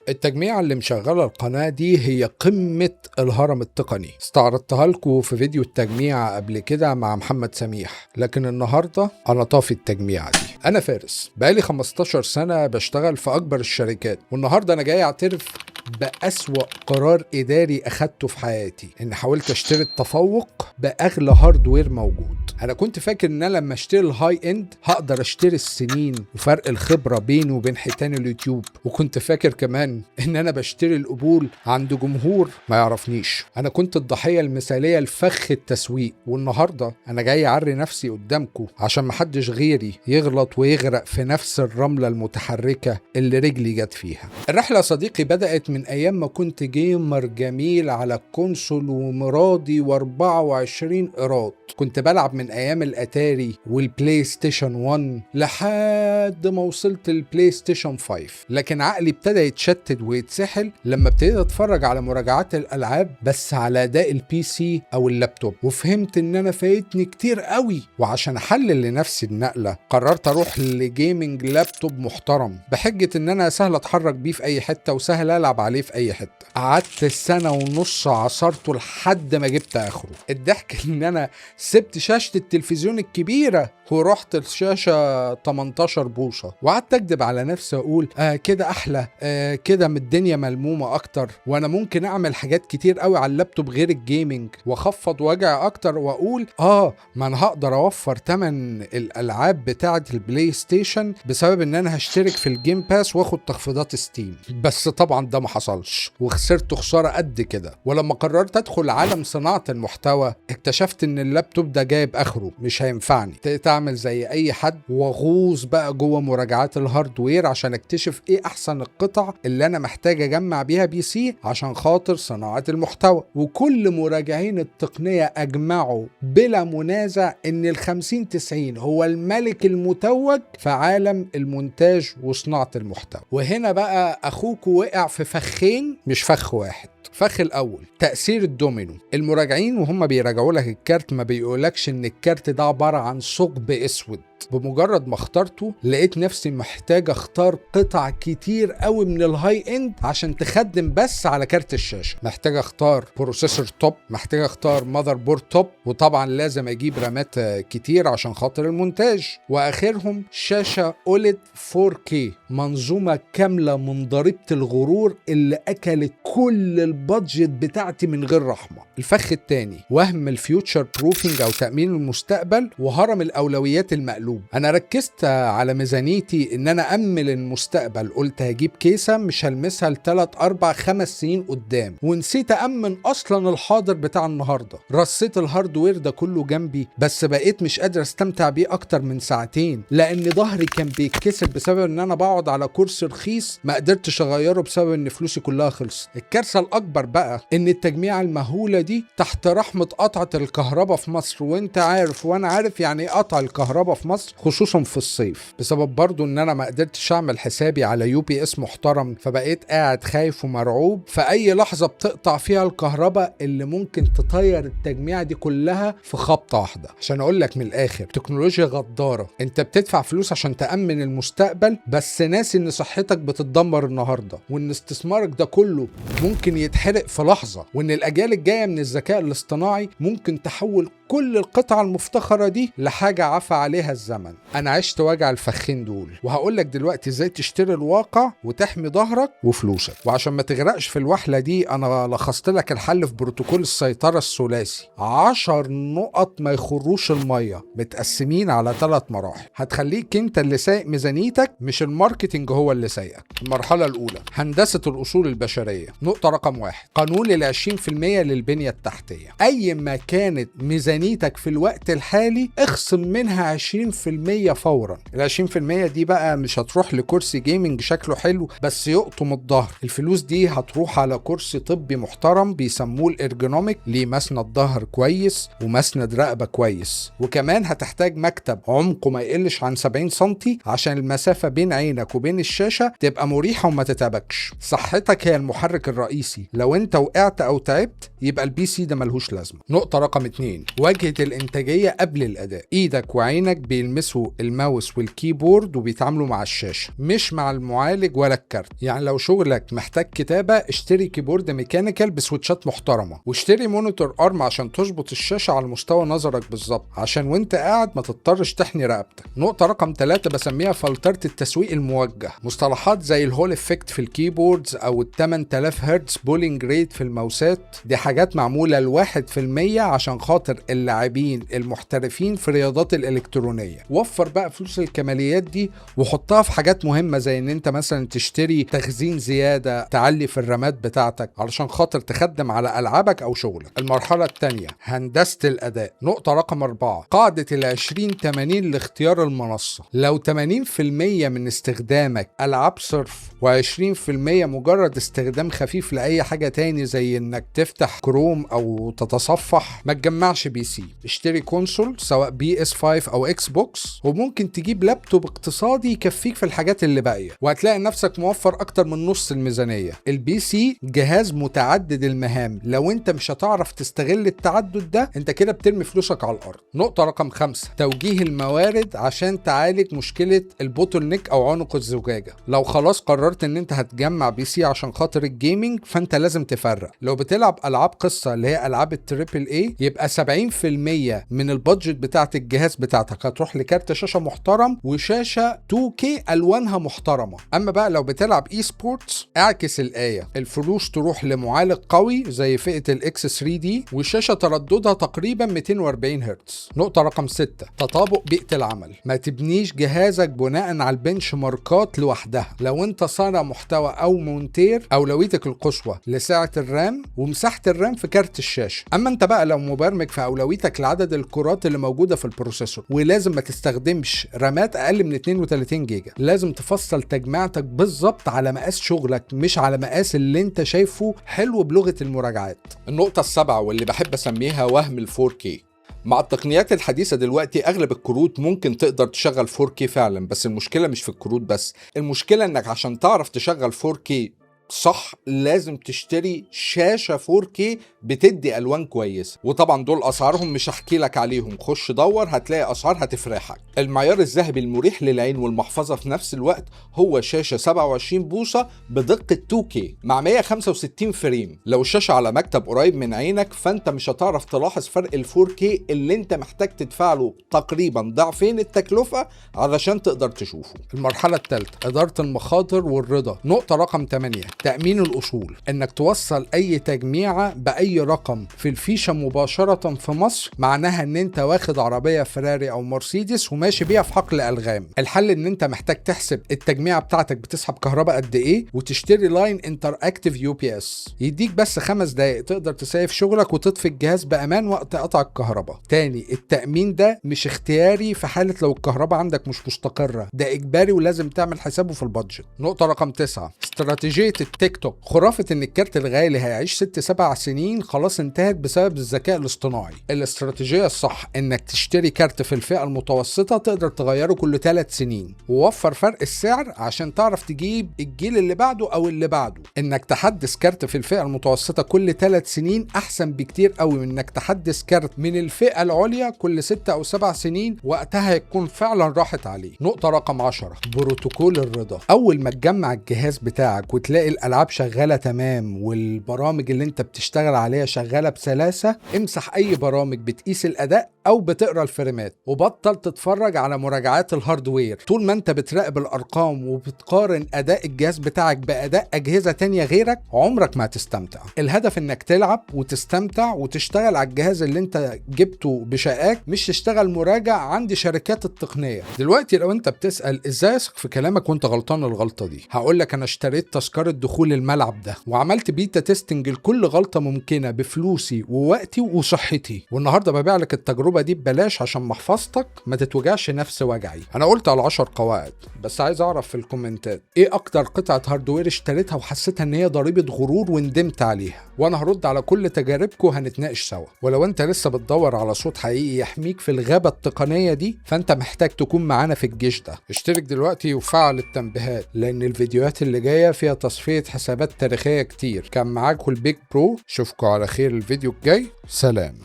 التجميع اللي مشغله القناة دي هي قمة الهرم التقني. استعرضتها لكم في فيديو التجميع قبل كده مع محمد سميح، لكن النهاردة أنا طافي التجميع دي. أنا فارس بقالي 15 سنة بشتغل في أكبر الشركات، والنهاردة أنا جاي أعترف بأسوأ قرار إداري أخدته في حياتي، إن حاولت أشتري التفوق بأغلى هاردوير موجود. أنا كنت فاكر إن أنا لما أشتري الهاي إند هقدر أشتري السنين وفرق الخبرة بينه وبين حيتان اليوتيوب، وكنت فاكر كمان إن أنا بشتري القبول عند جمهور ما يعرفنيش. أنا كنت الضحية المثالية لفخ التسويق، والنهاردة أنا جاي أعري نفسي قدامكم عشان محدش غيري يغلط ويغرق في نفس الرملة المتحركة اللي رجلي جت فيها. الرحلة صديقي بدأت من أيام ما كنت جيمر جميل على الكونسول ومراضي و24 قيراط. كنت بلعب من أيام الأتاري والبلاي ستيشن 1 لحد ما وصلت البلاي ستيشن 5، لكن عقلي ابتدى يتشتت ويتسحل لما ابتديت اتفرج على مراجعات الألعاب بس على أداء البي سي أو اللابتوب، وفهمت إن أنا فايتني كتير قوي. وعشان أحلل لنفسي النقلة قررت أروح لجيمنج لابتوب محترم بحجة إن أنا سهل أتحرك بيه في أي حتة وسهل ألعب عليه في أي حتة. قعدت سنة ونص عصرته لحد ما جبت آخره. الضحك إن أنا سبت شاشة التلفزيون الكبيرة ورحت الشاشة 18 بوصة، وقعدت أكدب على نفسي أقول كده أحلى، كده من الدنيا ملمومة أكتر، وأنا ممكن أعمل حاجات كتير قوي على اللابتوب غير الجيمنج وأخفض وجع أكتر، وأقول ما أنا هقدر أوفر تمن الألعاب بتاعة البلاي ستيشن بسبب إن أنا هشترك في الجيم باس وأخد تخفيضات ستيم. بس طبعا ده ما حصلش، وخسرت خسارة قد كده. ولما قررت أدخل عالم صناعة المحتوى اكتشفت إن اللابتوب ده جايب آخره، مش هينفعني. اعمل زي اي حد وغوص بقى جوه مراجعات الهاردوير عشان اكتشف ايه احسن القطع اللي انا محتاج اجمع بيها بي سي عشان خاطر صناعة المحتوى. وكل مراجعين التقنية اجمعوا بلا منازع ان ال5090 هو الملك المتوج في عالم المونتاج وصناعة المحتوى. وهنا بقى اخوك وقع في فخين مش فخ واحد. فخ الاول تأثير الدومينو. المراجعين وهم بيراجعوا لك الكارت ما بيقولكش ان الكارت ده عبارة عن ثقب اسود. بمجرد ما اخترته لقيت نفسي محتاج اختار قطع كتير قوي من الهاي اند عشان تخدم بس على كارت الشاشة. محتاج اختار بروسيسور توب، محتاج اختار ماذر بورد توب، وطبعا لازم اجيب رامات كتير عشان خاطر المونتاج، واخرهم شاشة اوليد 4K، منظومة كاملة من ضريبة الغرور اللي اكلت كل البادجت بتاعتي من غير رحمة. الفخ التاني وهم الفيوتشر بروفينج او تأمين المستقبل وهرم الاولويات المقلوب. انا ركزت على ميزانيتي ان انا امل المستقبل، قلت هجيب كيسة مش هلمسها ل3 4 5 سنين قدام، ونسيت امن اصلا الحاضر بتاع النهاردة. رصيت الهاردوير ده كله جنبي بس بقيت مش قادر استمتع بيه اكتر من ساعتين، لان ظهري كان بيتكسر بسبب ان انا بقعد على كرسي رخيص ما قدرتش اغيره بسبب ان فلوسي كلها خلصت. الكارثة الاكبر بقى ان التجميع المهولة دي تحت رحمة قطعة الكهرباء في مصر، وانت عارف وانا عارف يعني ايه قطع الكهرباء في مصر خصوصا في الصيف، بسبب برضو ان انا ما قدرتش اعمل حسابي على يو بي اس محترم، فبقيت قاعد خايف ومرعوب في اي لحظة بتقطع فيها الكهرباء اللي ممكن تطير التجميع دي كلها في خبطة واحدة. عشان اقول لك من الاخر تكنولوجيا غدارة، انت بتدفع فلوس عشان تأمن المستقبل بس ناسي ان صحتك بتتدمر النهاردة، وان استثمارك ده كله ممكن يتحرق في لحظة، وان الاجيال الجاية من الذكاء الاصطناعي ممكن تحول كل القطع المفتخرة دي لحاجة عفى عليها الزمن. انا عشت وجع الفخين دول، وهقول لك دلوقتي ازاي تشتري الواقع وتحمي ظهرك وفلوسك. وعشان ما تغرقش في الوحلة دي انا لخصت لك الحل في بروتوكول السيطرة الثلاثي، 10 نقط ما يخروش المية متقسمين على 3 مراحل، هتخليك انت اللي سايق ميزانيتك مش الماركتينج هو اللي سايقك. المرحلة الاولى هندسة الاصول البشرية. نقطة رقم 1 قانون 20% للبنية التحتية. اي ما كانت ميزانيتك في الوقت الحالي اخصم منها 20% فورا. ال20% دي بقى مش هتروح لكرسي جيمنج شكله حلو بس يقطم الظهر، الفلوس دي هتروح على كرسي طبي محترم بيسموه الارجونوميك، ليه مسند ظهر كويس ومسند رقبة كويس، وكمان هتحتاج مكتب عمقه ما يقلش عن 70 سنتي عشان المسافة بين عينك وبين الشاشة تبقى مريحة وما تتعبكش. صحتك هي المحرك الرئيسي، لو انت وقعت او تعبت يبقى البي سي ده ملهوش لازمة. نقطة رقم 2 واجهة الانتاجية قبل الاداء. ايدك وعينك بيلمسوا الماوس والكيبورد وبيتعاملوا مع الشاشة مش مع المعالج ولا الكارت. يعني لو شغلك محتاج كتابة اشتري كيبورد ميكانيكال بسويتشات محترمة، واشتري مونيتور ارم عشان تظبط الشاشة على مستوى نظرك بالظبط، عشان وانت قاعد ما تضطرش تحني رقبتك. نقطة رقم 3 بسميها فلترة التسويق الموجه. مصطلحات زي الهول افكت في الكيبوردز او ال 8000 هرتز بولينج ريت في الماوسات، دي حاجات معمولة ل1% عشان خاطر اللاعبين المحترفين في الرياضات الالكترونية. وفر بقى فلوس الكماليات دي وحطها في حاجات مهمة زي ان انت مثلا تشتري تخزين زيادة تعلي في الرامات بتاعتك علشان خاطر تخدم على العابك او شغلك. المرحلة الثانية هندسة الاداء. نقطة رقم 4 قاعدة ال20-80 لاختيار المنصة. لو 80% من استخدامك العاب صرف و20% مجرد استخدام خفيف لاي حاجة تاني زي انك تفتح كروم او تتصفح، ما تجمعش بي سي. اشتري كونسول سواء PS5 او اكس بوكس، وممكن تجيب لابتوب اقتصادي يكفيك في الحاجات اللي باقية، وهتلاقي نفسك موفر اكتر من نص الميزانية. البي سي جهاز متعدد المهام، لو انت مش هتعرف تستغل التعدد ده انت كده بترمي فلوسك على الارض. نقطة رقم 5 توجيه الموارد عشان تعالج مشكلة البوتل نيك او عنق الزجاجة. لو خلاص قررت ان انت هتجمع بي سي عشان خاطر الجيمنج، فانت لازم تفرق. لو بتلعب العاب قصة اللي هي العاب التريبل اي، يبقى 70% من البادجت بتاعت الجهاز بتاعتك هتروح لكارت شاشة محترم وشاشة 2K الوانها محترمة. اما بقى لو بتلعب اي سبورتس، اعكس الآية، الفلوس تروح لمعالج قوي زي فئة الاكس 3 دي وشاشة ترددها تقريبا 240 هرتز. نقطة رقم 6 تطابق بيئة العمل. ما تبنيش جهازك بناء على البنش ماركات لوحدها. لو انت صانع محتوى او مونتير، اولويتك القصوى لسعة الرام ومساحة الرام في كارت الشاشة. اما انت بقى لو مبرمج، فاولويتك لعدد الكرات اللي موجودة في البروسيسور، ولازم ما تستخدمش رامات اقل من 32 جيجا. لازم تفصل تجميعتك بالظبط على مقاس شغلك مش على مقاس اللي انت شايفه حلو بلغة المراجعات. النقطة 7 واللي بحب اسميها وهم ال 4K. مع التقنيات الحديثة دلوقتي اغلب الكروت ممكن تقدر تشغل 4K فعلا، بس المشكلة مش في الكروت بس، المشكلة انك عشان تعرف تشغل 4K صح لازم تشتري شاشة 4K بتدي ألوان كويسة، وطبعا دول أسعارهم مش هحكي لك عليهم، خش دور هتلاقي أسعار هتفرحك. المعيار الذهبي المريح للعين والمحفظة في نفس الوقت هو شاشة 27 بوصة بدقة 2K مع 165 فريم. لو الشاشة على مكتب قريب من عينك فأنت مش هتعرف تلاحظ فرق ال 4K اللي أنت محتاج تدفع له تقريبا ضعفين التكلفة علشان تقدر تشوفه. المرحلة الثالثة إدارة المخاطر والرضا. نقطة رقم 8 تأمين الأصول. إنك توصل أي تجميعة بأي رقم في الفيشة مباشرة في مصر معناها إن أنت واخد عربية فراري أو مرسيدس وماشي بيها في حقل ألغام. الحل إن أنت محتاج تحسب التجميعة بتاعتك بتسحب كهرباء قد إيه، وتشتري لاين انتر اكتيف UPS يديك بس 5 دقايق تقدر تسيف شغلك وتطفي الجهاز بأمان وقت قطع الكهرباء. تاني، التأمين ده مش اختياري في حالة لو الكهرباء عندك مش مستقرة، ده إجباري ولازم تعمل حسابه في البادجت. نقطة رقم 9 استراتيجية التيك توك. خرافة ان الكارت الغالي هيعيش 6-7 سنين خلاص انتهت بسبب الذكاء الاصطناعي. الاستراتيجية الصح انك تشتري كارت في الفئة المتوسطة تقدر تغيره كل 3 سنين، ووفر فرق السعر عشان تعرف تجيب الجيل اللي بعده او اللي بعده. انك تحدث كارت في الفئة المتوسطة كل 3 سنين احسن بكتير قوي من انك تحدث كارت من الفئة العليا كل 6 أو 7 سنين، وقتها هيكون فعلا راحت عليه. نقطة رقم 10 بروتوكول الرضا. اول ما تجمع الجهاز بتاعك وتلاقي الالعاب شغالة تمام والبرامج اللي انت بتشتغل عليها شغالة بسلاسة، امسح اي برامج بتقيس الاداء او بتقرا الفريمات، وبطل تتفرج على مراجعات الهاردوير. طول ما انت بتراقب الارقام وبتقارن اداء الجهاز بتاعك باداء اجهزة تانية غيرك، عمرك ما هتستمتع. الهدف انك تلعب وتستمتع وتشتغل على الجهاز اللي انت جبته بشقاك، مش تشتغل مراجع عند شركات التقنية. دلوقتي لو انت بتسأل ازاي اثق في كلامك وانت غلطان الغلطة دي، هقولك انا اشتريت تذكرة دخول الملعب ده وعملت بيتا تيستنج لكل غلطة ممكنة بفلوسي ووقتي وصحتي، والنهاردة ببيع لك التجربة دي ببلاش عشان محفظتك ما تتوجعش نفس وجعي. انا قلت على 10 قواعد، بس عايز اعرف في الكومنتات ايه اكتر قطعة هاردوير اشتريتها وحسيتها ان هي ضريبة غرور وندمت عليها، وانا هرد على كل تجاربكم وهنتناقش سوا. ولو انت لسه بتدور على صوت حقيقي يحميك في الغابة التقنية دي، فانت محتاج تكون معانا في الجيش ده. اشترك دلوقتي وفعل التنبيهات لان الفيديوهات اللي جاية فيها تصفية حسابات تاريخية كتير. كان معاكم البيج برو، اشوفكم على خير الفيديو الجاي، سلام.